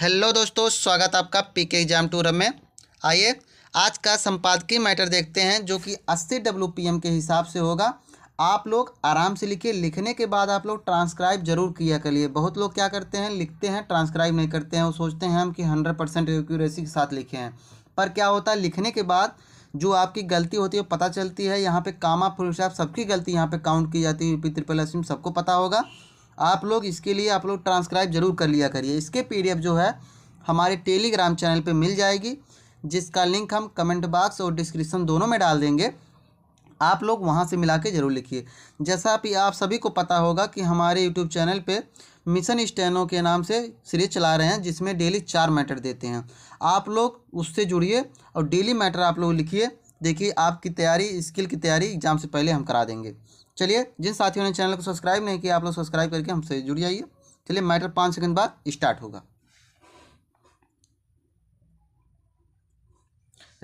Hello दोस्तों, स्वागत आपका पीके एग्जाम टूर में। आइए आज का संपादकीय मैटर देखते हैं जो कि 80 WPM के हिसाब से होगा। आप लोग आराम से लिखिए। लिखने के बाद आप लोग ट्रांसक्राइब जरूर किया करिए। बहुत लोग क्या करते हैं, लिखते हैं ट्रांसक्राइब नहीं करते हैं। वो सोचते हैं हम कि 100% एक्यूरेसी के साथ लिखे हैं, पर क्या होता है लिखने के बाद जो आपकी गलती होती है पता चलती है। यहाँ पे कामा फुल स्टॉप सबकी गलती यहाँ पे काउंट की जाती है। यूपी ट्रिपल एस में सबको पता होगा। आप लोग इसके लिए आप लोग ट्रांसक्राइब जरूर कर लिया करिए। इसके PDF जो है हमारे टेलीग्राम चैनल पे मिल जाएगी, जिसका लिंक हम कमेंट बॉक्स और डिस्क्रिप्शन दोनों में डाल देंगे। आप लोग वहां से मिला के जरूर लिखिए। जैसा कि आप सभी को पता होगा कि हमारे यूट्यूब चैनल पे मिशन स्टेनो के नाम से सीरीज चला रहे हैं, जिसमें डेली 4 मैटर देते हैं। आप लोग उससे जुड़िए और डेली मैटर आप लोग लिखिए। देखिए आपकी तैयारी, स्किल की तैयारी एग्जाम से पहले हम करा देंगे। चलिए, जिन साथियों ने चैनल को सब्सक्राइब नहीं किया आप लोग सब्सक्राइब करके हमसे जुड़ जाइए। चलिए, मैटर 5 सेकंड बाद स्टार्ट होगा।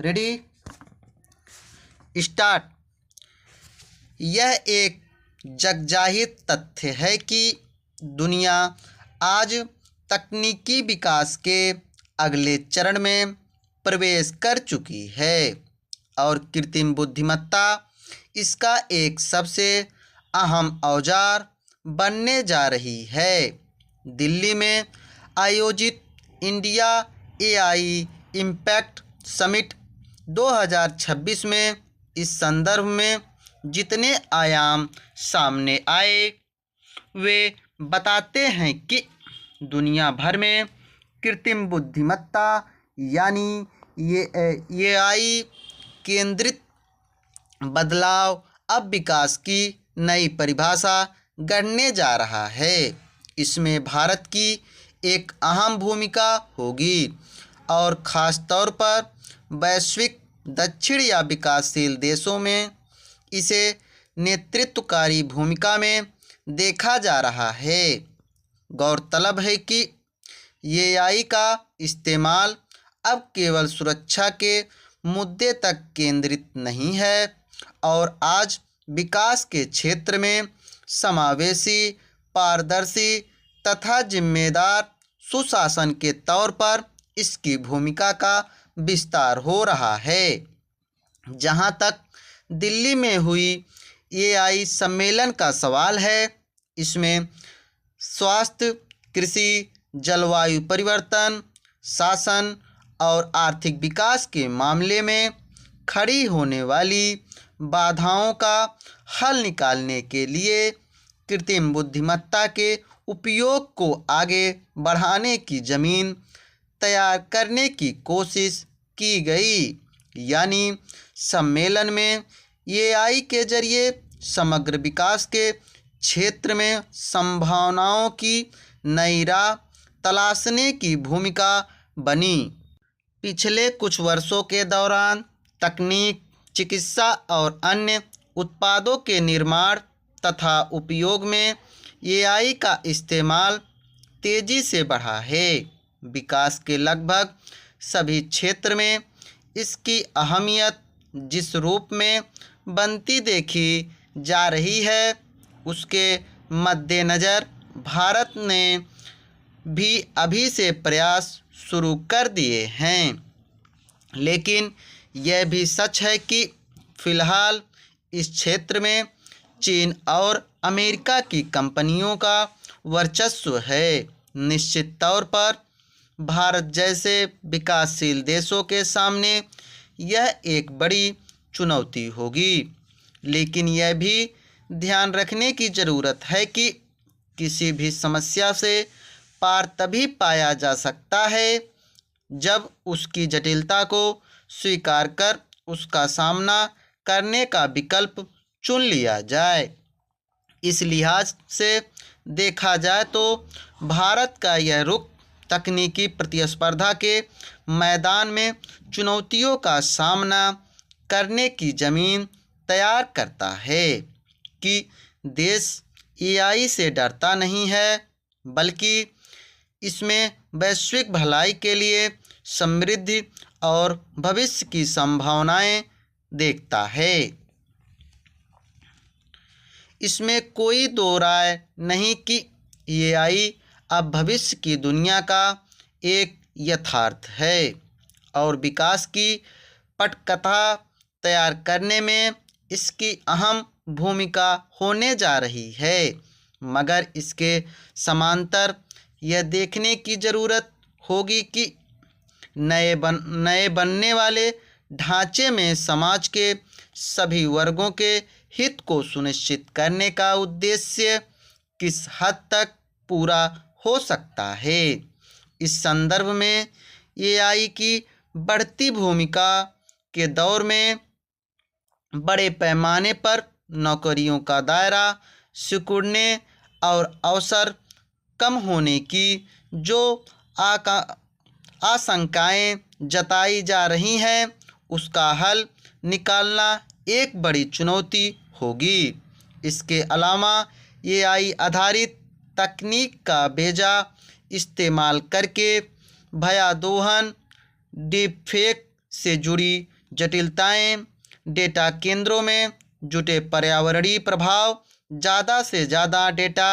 Ready, start. यह एक जगजाहिर तथ्य है कि दुनिया आज तकनीकी विकास के अगले चरण में प्रवेश कर चुकी है और कृत्रिम बुद्धिमत्ता इसका एक सबसे अहम औजार बनने जा रही है। दिल्ली में आयोजित इंडिया AI इम्पैक्ट समिट 2026 में इस संदर्भ में जितने आयाम सामने आए वे बताते हैं कि दुनिया भर में कृत्रिम बुद्धिमत्ता यानी ये AI केंद्रित बदलाव अब विकास की नई परिभाषा गढ़ने जा रहा है। इसमें भारत की एक अहम भूमिका होगी और ख़ास तौर पर वैश्विक दक्षिण या विकासशील देशों में इसे नेतृत्वकारी भूमिका में देखा जा रहा है। गौरतलब है कि AI का इस्तेमाल अब केवल सुरक्षा के मुद्दे तक केंद्रित नहीं है और आज विकास के क्षेत्र में समावेशी, पारदर्शी तथा जिम्मेदार सुशासन के तौर पर इसकी भूमिका का विस्तार हो रहा है। जहां तक दिल्ली में हुई AI सम्मेलन का सवाल है, इसमें स्वास्थ्य, कृषि, जलवायु परिवर्तन, शासन और आर्थिक विकास के मामले में खड़ी होने वाली बाधाओं का हल निकालने के लिए कृत्रिम बुद्धिमत्ता के उपयोग को आगे बढ़ाने की ज़मीन तैयार करने की कोशिश की गई। यानी सम्मेलन में AI के जरिए समग्र विकास के क्षेत्र में संभावनाओं की नई राह तलाशने की भूमिका बनी। पिछले कुछ वर्षों के दौरान तकनीक, चिकित्सा और अन्य उत्पादों के निर्माण तथा उपयोग में AI का इस्तेमाल तेज़ी से बढ़ा है। विकास के लगभग सभी क्षेत्र में इसकी अहमियत जिस रूप में बनती देखी जा रही है, उसके मद्देनज़र भारत ने भी अभी से प्रयास शुरू कर दिए हैं। लेकिन यह भी सच है कि फ़िलहाल इस क्षेत्र में चीन और अमेरिका की कंपनियों का वर्चस्व है। निश्चित तौर पर भारत जैसे विकासशील देशों के सामने यह एक बड़ी चुनौती होगी। लेकिन यह भी ध्यान रखने की ज़रूरत है कि किसी भी समस्या से पार तभी पाया जा सकता है जब उसकी जटिलता को स्वीकार कर उसका सामना करने का विकल्प चुन लिया जाए। इस लिहाज से देखा जाए तो भारत का यह रुख तकनीकी प्रतिस्पर्धा के मैदान में चुनौतियों का सामना करने की ज़मीन तैयार करता है कि देश AI से डरता नहीं है, बल्कि इसमें वैश्विक भलाई के लिए समृद्धि और भविष्य की संभावनाएं देखता है। इसमें कोई दो राय नहीं कि AI अब भविष्य की दुनिया का एक यथार्थ है और विकास की पटकथा तैयार करने में इसकी अहम भूमिका होने जा रही है। मगर इसके समांतर यह देखने की ज़रूरत होगी कि नए बनने वाले ढांचे में समाज के सभी वर्गों के हित को सुनिश्चित करने का उद्देश्य किस हद तक पूरा हो सकता है। इस संदर्भ में एआई की बढ़ती भूमिका के दौर में बड़े पैमाने पर नौकरियों का दायरा सिकुड़ने और अवसर कम होने की जो आशंकाएं जताई जा रही हैं, उसका हल निकालना एक बड़ी चुनौती होगी। इसके अलावा एआई आधारित तकनीक का बेजा इस्तेमाल करके भयादोहन, डीपफेक से जुड़ी जटिलताएं, डेटा केंद्रों में जुटे पर्यावरणीय प्रभाव, ज़्यादा से ज़्यादा डेटा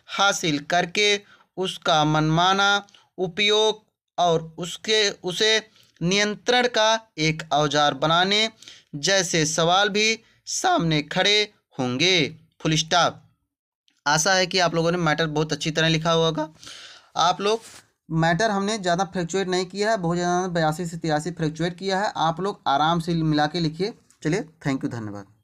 हासिल करके उसका मनमाना उपयोग और उसे नियंत्रण का एक औजार बनाने जैसे सवाल भी सामने खड़े होंगे। Full stop. आशा है कि आप लोगों ने मैटर बहुत अच्छी तरह लिखा होगा। आप लोग मैटर हमने ज़्यादा फ्लक्चुएट नहीं किया है, बहुत ज़्यादा 82 से 83 फ्लक्चुएट किया है। आप लोग आराम से मिला के लिखिए। चलिए, थैंक यू, धन्यवाद।